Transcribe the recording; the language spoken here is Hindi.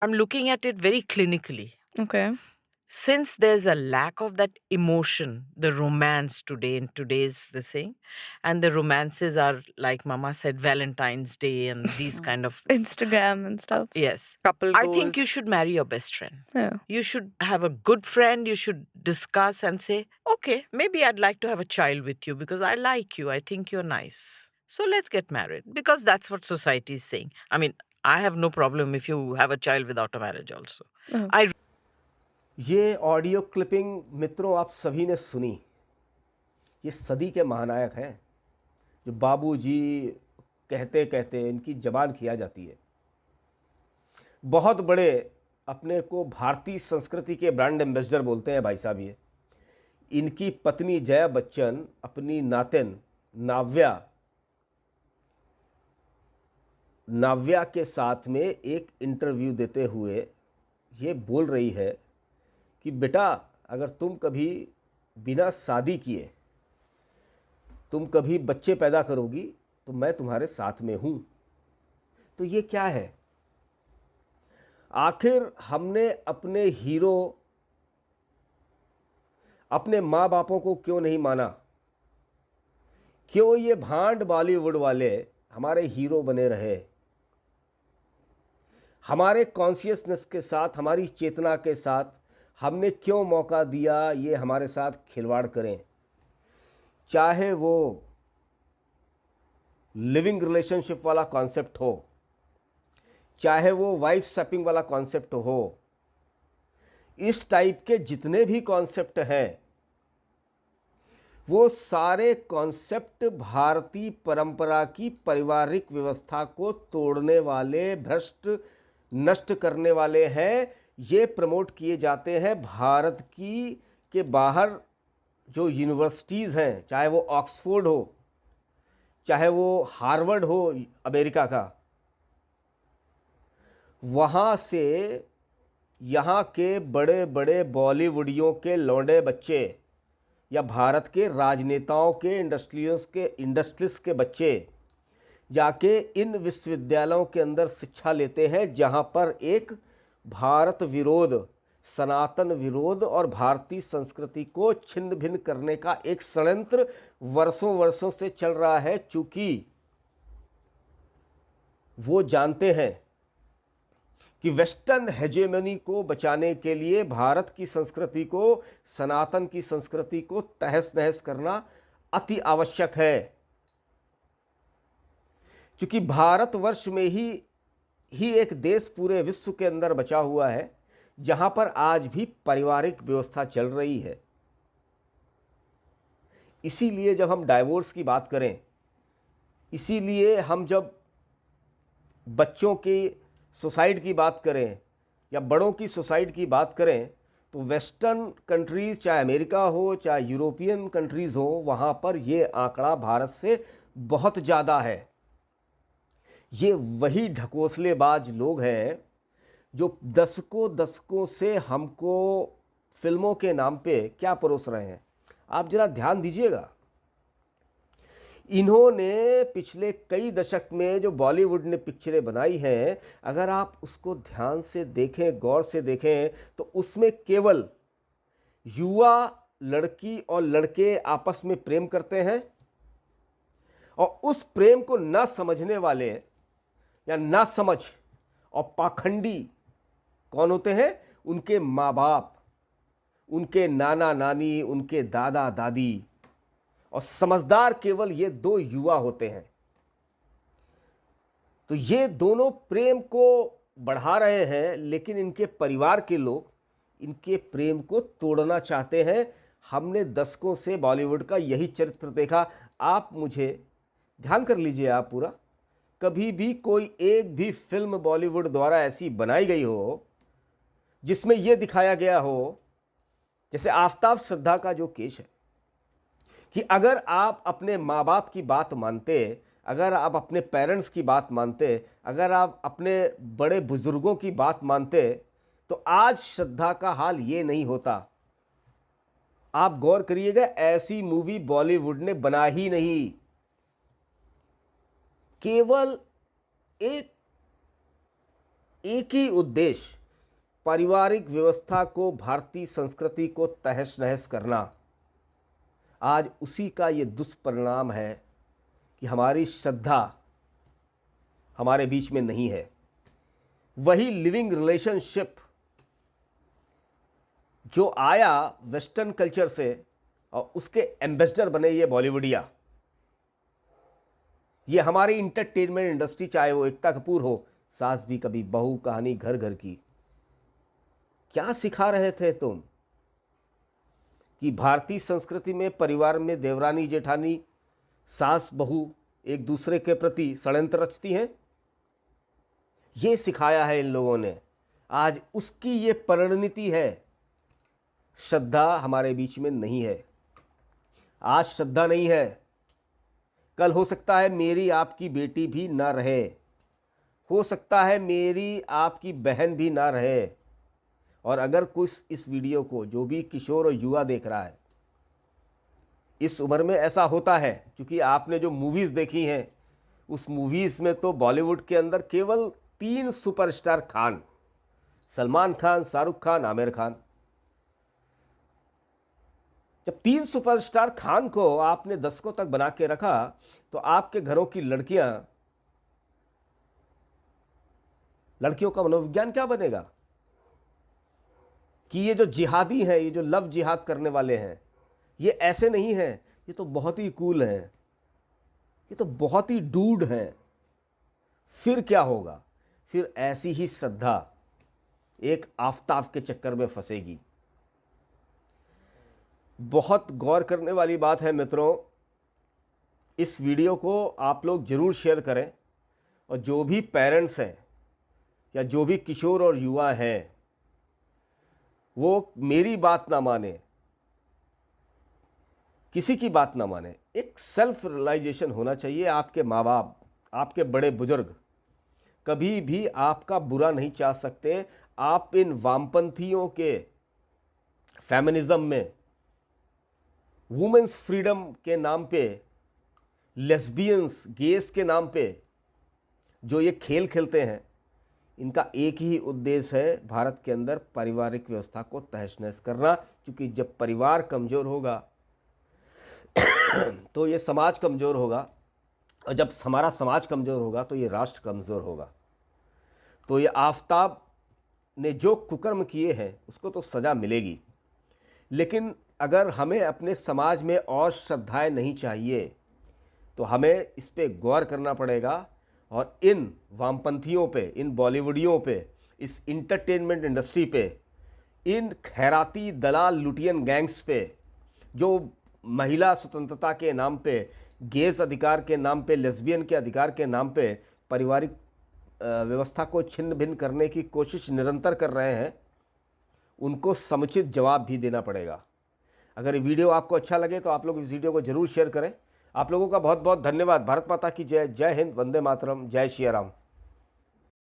I'm looking at it very clinically. Okay. Since there's a lack of that emotion, the romance today in today's the thing, and the romances are like Mama said, Valentine's Day and these kind of Instagram and stuff. yes. Couple I think you goals. should marry your best friend. Yeah. You should have a good friend. You should discuss and say, okay, maybe I'd like to have a child with you because I like you. I think you're nice. So let's get married because that's what society is saying. I mean, I have no problem if you have a child without a marriage also. Oh. I ये ऑडियो क्लिपिंग मित्रों आप सभी ने सुनी। ये सदी के महानायक हैं जो बाबूजी कहते कहते इनकी जबान खिया जाती है। बहुत बड़े अपने को भारतीय संस्कृति के ब्रांड एम्बेसडर बोलते हैं भाई साहब। ये इनकी पत्नी जया बच्चन अपनी नातिन नाव्या के साथ में एक इंटरव्यू देते हुए ये बोल रही है कि बेटा अगर तुम कभी बिना शादी किए तुम कभी बच्चे पैदा करोगी तो मैं तुम्हारे साथ में हूँ। तो ये क्या है? आखिर हमने अपने हीरो अपने माँ बापों को क्यों नहीं माना? क्यों ये भांड बॉलीवुड वाले हमारे हीरो बने रहे? हमारे कॉन्शियसनेस के साथ, हमारी चेतना के साथ हमने क्यों मौका दिया ये हमारे साथ खिलवाड़ करें? चाहे वो लिविंग रिलेशनशिप वाला कॉन्सेप्ट हो, चाहे वो वाइफ स्वैपिंग वाला कॉन्सेप्ट हो, इस टाइप के जितने भी कॉन्सेप्ट हैं वो सारे कॉन्सेप्ट भारतीय परंपरा की पारिवारिक व्यवस्था को तोड़ने वाले, भ्रष्ट नष्ट करने वाले हैं। ये प्रमोट किए जाते हैं भारत की के बाहर जो यूनिवर्सिटीज़ हैं, चाहे वो ऑक्सफोर्ड हो, चाहे वो हार्वर्ड हो अमेरिका का, वहाँ से यहाँ के बड़े बड़े बॉलीवुडियों के लौंडे बच्चे या भारत के राजनेताओं के इंडस्ट्रियलिस्ट के बच्चे जाके इन विश्वविद्यालयों के अंदर शिक्षा लेते हैं जहाँ पर एक भारत विरोध, सनातन विरोध और भारतीय संस्कृति को छिन्न भिन्न करने का एक षड्यंत्र वर्षों वर्षों से चल रहा है। चूंकि वो जानते हैं कि वेस्टर्न हेजेमनी को बचाने के लिए भारत की संस्कृति को, सनातन की संस्कृति को तहस नहस करना अति आवश्यक है। क्योंकि भारतवर्ष में ही एक देश पूरे विश्व के अंदर बचा हुआ है जहां पर आज भी पारिवारिक व्यवस्था चल रही है। इसीलिए जब हम डाइवोर्स की बात करें, इसीलिए हम जब बच्चों की सुसाइड की बात करें या बड़ों की सुसाइड की बात करें, तो वेस्टर्न कंट्रीज़, चाहे अमेरिका हो चाहे यूरोपियन कंट्रीज़ हो, वहाँ पर ये आंकड़ा भारत से बहुत ज़्यादा है। ये वही ढकोसलेबाज लोग हैं जो दशकों दशकों से हमको फिल्मों के नाम पे क्या परोस रहे हैं। आप जरा ध्यान दीजिएगा, इन्होंने पिछले कई दशक में जो बॉलीवुड ने पिक्चरें बनाई हैं, अगर आप उसको ध्यान से देखें, गौर से देखें, तो उसमें केवल युवा लड़की और लड़के आपस में प्रेम करते हैं और उस प्रेम को ना समझने वाले या ना समझ और पाखंडी कौन होते हैं? उनके माँ बाप, उनके नाना नानी, उनके दादा दादी, और समझदार केवल ये दो युवा होते हैं। तो ये दोनों प्रेम को बढ़ा रहे हैं, लेकिन इनके परिवार के लोग इनके प्रेम को तोड़ना चाहते हैं। हमने दशकों से बॉलीवुड का यही चरित्र देखा। आप मुझे ध्यान कर लीजिए, आप पूरा, कभी भी कोई एक भी फिल्म बॉलीवुड द्वारा ऐसी बनाई गई हो जिसमें यह दिखाया गया हो, जैसे आफताब श्रद्धा का जो केस है, कि अगर आप अपने माँ बाप की बात मानते, अगर आप अपने पेरेंट्स की बात मानते, अगर आप अपने बड़े बुजुर्गों की बात मानते, तो आज श्रद्धा का हाल ये नहीं होता। आप गौर करिएगा, ऐसी मूवी बॉलीवुड ने बना ही नहीं। केवल एक ही उद्देश्य, पारिवारिक व्यवस्था को, भारतीय संस्कृति को तहस नहस करना। आज उसी का ये दुष्परिणाम है कि हमारी श्रद्धा हमारे बीच में नहीं है। वही लिविंग रिलेशनशिप जो आया वेस्टर्न कल्चर से और उसके एम्बेसडर बने ये बॉलीवुडिया, ये हमारी इंटरटेनमेंट इंडस्ट्री, चाहे वो एकता कपूर हो, सास भी कभी बहू, कहानी घर घर की, क्या सिखा रहे थे तुम कि भारतीय संस्कृति में परिवार में देवरानी जेठानी, सास बहू एक दूसरे के प्रति षड्यंत्र रचती हैं? ये सिखाया है इन लोगों ने। आज उसकी ये परिणति है। श्रद्धा हमारे बीच में नहीं है। आज श्रद्धा नहीं है, कल हो सकता है मेरी आपकी बेटी भी ना रहे, हो सकता है मेरी आपकी बहन भी ना रहे। और अगर कुछ इस वीडियो को जो भी किशोर और युवा देख रहा है, इस उम्र में ऐसा होता है, क्योंकि आपने जो मूवीज़ देखी हैं उस मूवीज़ में तो बॉलीवुड के अंदर केवल 3 सुपरस्टार खान, सलमान खान, शाहरुख खान, आमिर खान। जब 3 सुपरस्टार खान को आपने दशकों तक बना के रखा तो आपके घरों की लड़कियों का मनोविज्ञान क्या बनेगा? कि ये जो जिहादी हैं, ये जो लव जिहाद करने वाले हैं, ये ऐसे नहीं हैं, ये तो बहुत ही कूल हैं, ये तो बहुत ही डूड हैं। फिर क्या होगा? फिर ऐसी ही श्रद्धा एक आफताब के चक्कर में फंसेगी। बहुत गौर करने वाली बात है मित्रों। इस वीडियो को आप लोग ज़रूर शेयर करें, और जो भी पेरेंट्स हैं या जो भी किशोर और युवा हैं, वो मेरी बात ना माने, किसी की बात ना माने। एक सेल्फ रियलाइजेशन होना चाहिए। आपके माँ बाप, आपके बड़े बुजुर्ग कभी भी आपका बुरा नहीं चाह सकते। आप इन वामपंथियों के फेमिनिज्म में, वुमेन्स फ्रीडम के नाम पे, लेस्बियंस, गेस के नाम पे जो ये खेल खेलते हैं, इनका एक ही उद्देश्य है, भारत के अंदर पारिवारिक व्यवस्था को तहस नहस करना। क्योंकि जब परिवार कमज़ोर होगा तो ये समाज कमज़ोर होगा, और जब हमारा समाज कमज़ोर होगा तो ये राष्ट्र कमज़ोर होगा। तो ये आफताब ने जो कुकर्म किए हैं उसको तो सज़ा मिलेगी, लेकिन अगर हमें अपने समाज में और श्रद्धाएं नहीं चाहिए तो हमें इस पे गौर करना पड़ेगा। और इन वामपंथियों पे, इन बॉलीवुडियों पे, इस इंटरटेनमेंट इंडस्ट्री पे, इन खैराती दलाल लुटियन गैंग्स पे, जो महिला स्वतंत्रता के नाम पे, गेज अधिकार के नाम पे, लेस्बियन के अधिकार के नाम पे पारिवारिक व्यवस्था को छिन्न भिन्न करने की कोशिश निरंतर कर रहे हैं, उनको समुचित जवाब भी देना पड़ेगा। अगर ये वीडियो आपको अच्छा लगे तो आप लोग इस वीडियो को ज़रूर शेयर करें। आप लोगों का बहुत बहुत धन्यवाद। भारत माता की जय। जय हिंद, वंदे मातरम, जय श्री राम।